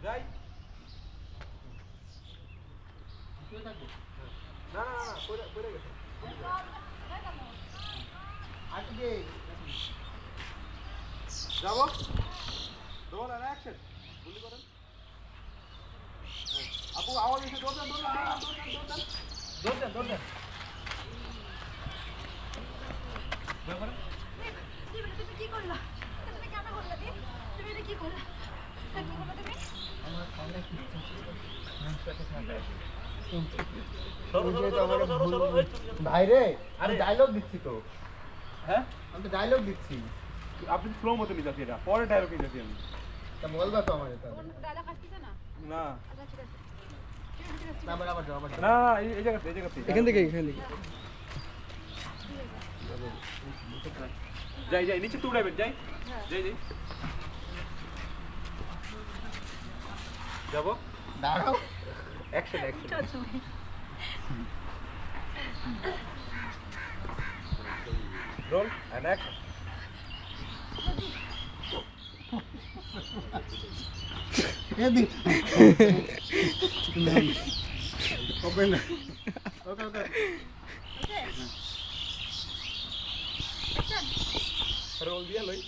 যাই না না না কইরা গেছে আজকে যাবো রোল এন্ড অ্যাকশন গুলি করেন আপু আওয়াজ এসে দৌড় দেন তুমি কি করলা? তুমি কেন করলা? তুমি এটা কি করলা? কি করলা তুমি? আমার খাওয়া কি ভাই রে আমি ডায়লগ দিচ্ছি তো। হ্যাঁ আমি তো ডায়লগ দিচ্ছি। আপনি স্লো মতো নিতে এটা পরে ডায়লগ নিতে আমি তা বলবা তো আমার এটা ডায়লগ আসছে না? না আচ্ছা ঠিক আছে। না আবার যাও না এই জায়গাতে এখান থেকে যাই নিচে তো উড়াবেন যাই যাবো দাঁড়াও অ্যাকশন রোল এন্ড অ্যাকশন এদি ওপেন ওকে রোল দিয়া লই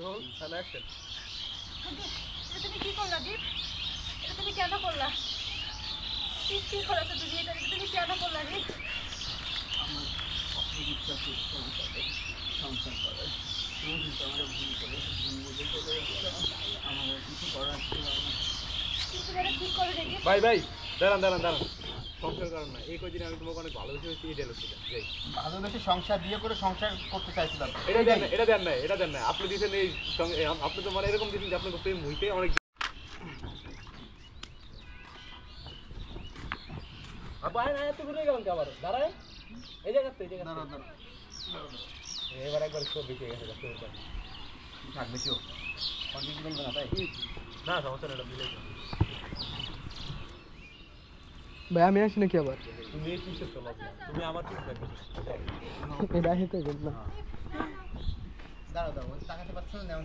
রোল এন্ড অ্যাকশন তুমি কি করলা দীপ? এটা তুমি কেন করলা? কি করেছো তুমি? এটা তুমি কেন করলা দীপ? আমার অপরিচিত সংসার করে আমার ভুল করে আমার কিছু করার ছিল না। কিছু করে ঠিক করে দেখি। ভাই দাঁড়ান সংসার কারণ না এই কদিন আমি তোমাকে অনেক ভালোবেসে এই ডায়লগ ছিল যাই ভালোবেসে সংসার বিয়ে করে সংসার করতে চাইছিলাম। এটা দেন না আপনি দিয়েছেন এই আপনি তো মানে এরকম দিয়েছেন যে আপনাকে প্রেম হইতে অনেক আবার না এত ঘুরে গেলাম কি আবার দাঁড়ায় এই জায়গাতে এবার একবার সব বেঁচে গেছে থাকবে কেউ অনেক বলবে না তাই না সমস্যা নেই মিলে ভাই আমি আসি নাকি আবার তুমি এই কিসের চলো তুমি আমার কি থাকবে এটা হেতে গেল না দাঁড়াও তাকাতে পারছো না নেও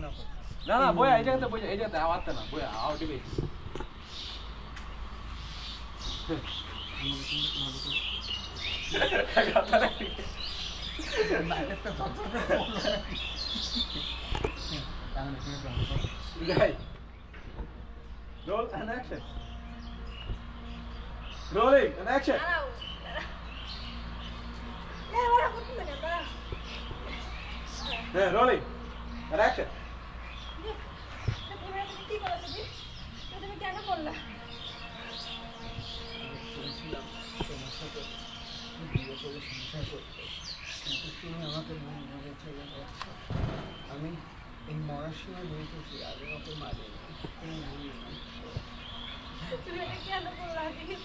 না না বয়া এই জায়গাতে আওয়াজটা না বয়া আউট দিবে Roll and action. Rolling and action. Yeah, rolling and action. তুমি কি করেছো দীপ? তুমি কেন করলা? তুমি আমাকে মন বুঝেছো আমি এই মরার সময় বুঝেছি আগে ওকে মারি তুমি এটা কেন করলা দীপ?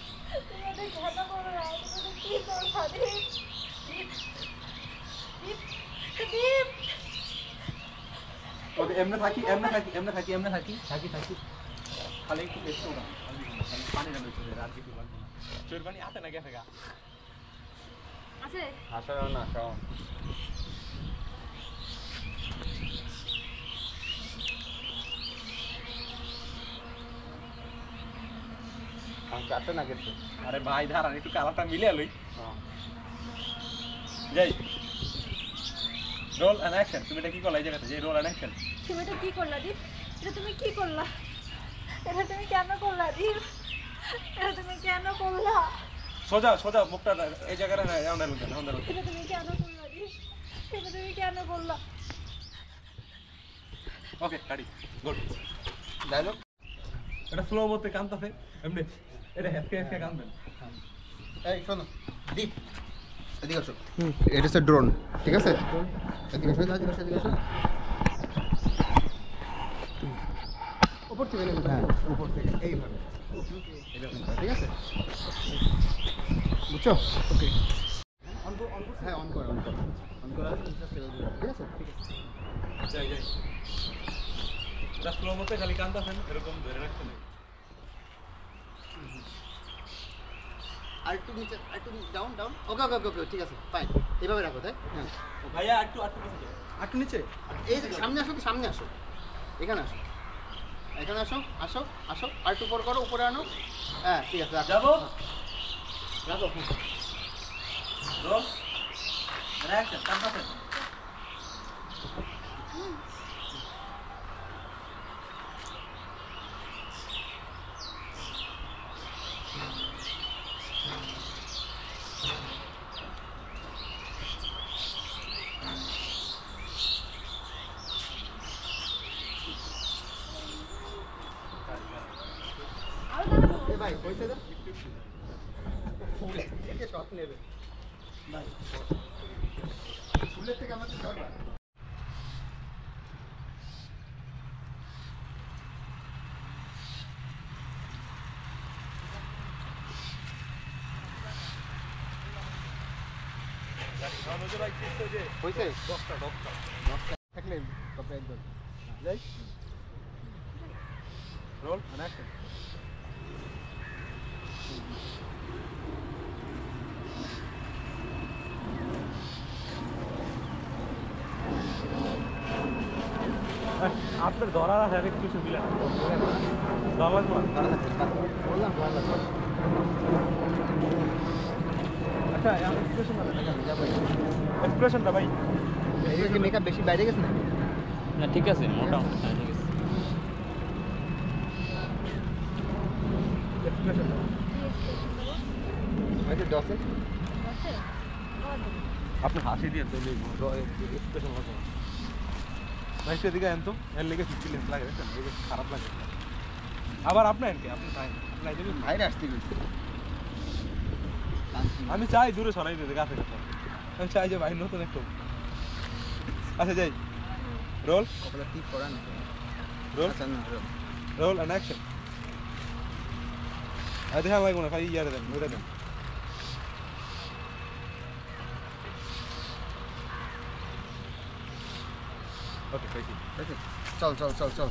তুমি এটা কেন করলা? তুমি কি করলা দীপ? দীপ ওকে এমনে থাকি খালি একটু বেশি ওরা পানি না বেশি রাত কিছু লাগবে না চোর পানি হাতে না গেছে গা আছে হাসা না খাও না গেছে আরে ভাই ধারান একটু কালারটা মিলিয়ে লই যাই রোল এন্ড অ্যাকশন তুমি এটা কি করলা এই জায়গাতে যাই রোল এন্ড অ্যাকশন তুমি এটা কি করলা দীপ? এটা তুমি কি করলা? এটা তুমি কেন করলা দীপ? এটা তুমি কেন করলা? সোজা মুখটা এই জায়গাটা না এমন ডায়লগ এটা তুমি কেন করলা দীপ? এটা তুমি কেন করলা? ওকে কাটি গুড ডায়লগ এটা স্লো মতে কানতাছে এমনি এটা হেসকে কানবেন এই শোনো দীপ এদিকে আসো এটা হচ্ছে ড্রোন ঠিক আছে এদিকে আসো উপর থেকে হ্যাঁ উপর থেকে এইভাবে ঠিক আছে বুঝছো ওকে হ্যাঁ অন করো ঠিক আছে যাই এটা স্লো মতে খালি কানতাছেন এরকম ধরে রাখতে নেই আর একটু নিচে একটু ডাউন ওকে ঠিক আছে ফাইন এইভাবে রাখো তাই হ্যাঁ ভাইয়া একটু পিছে যাও একটু নিচে এই সামনে আসো এখানে আসো এখানে আসো আসো আসো আর একটু উপর করো, উপরে আনো। হ্যাঁ ঠিক আছে, রাখো। যাবো যাবো রোল অ্যাকশন কাট আরো দাঁড়াবো এ ভাই হয়েছে তো? ফুলের থেকে শট নেবে ভাই, ফুলের থেকে আমাদের শট হয়। হয়েছে? 10টা থাকলে তবে একদম যাই। রোল অ্যাকশন আপনার ধরার আছে আরেক কিছু মিলা ধরা লাগবে বললাম আচ্ছা এক্সপ্রেশন এক্সপ্রেশনটা ভাই মেকআপ বেশি বাইরে গেছে না? না ঠিক আছে মোটামুটি হ্যাঁ, ঠিক আছে এক্সপ্রেশনটা হয়তো 10-এ আছে আপনি হাসি দিয়ে তো এক্সপ্রেশন লাগে ভাই সেদিকে আন তো এর লেগে ফিলিংস লাগে দেখেন লেগে খারাপ লাগে আবার আপনি আনকে আপনি চাই নাই দেবেন বাইরে আসতে গেছি। আমি চাই দূরে সরাই দিতে গাছে গাছে আমি চাই যে ভাই নতুন একটু আচ্ছা যাই রোল কপালে টিপ করা না। রোল আচ্ছা না, রোল। রোল অ্যান্ড অ্যাকশন আর দেখা লাগবে না খালি ইয়ারে দেন ওটা দেন ওকে থ্যাংক ইউ ঠিক আছে? চল চল চল চল।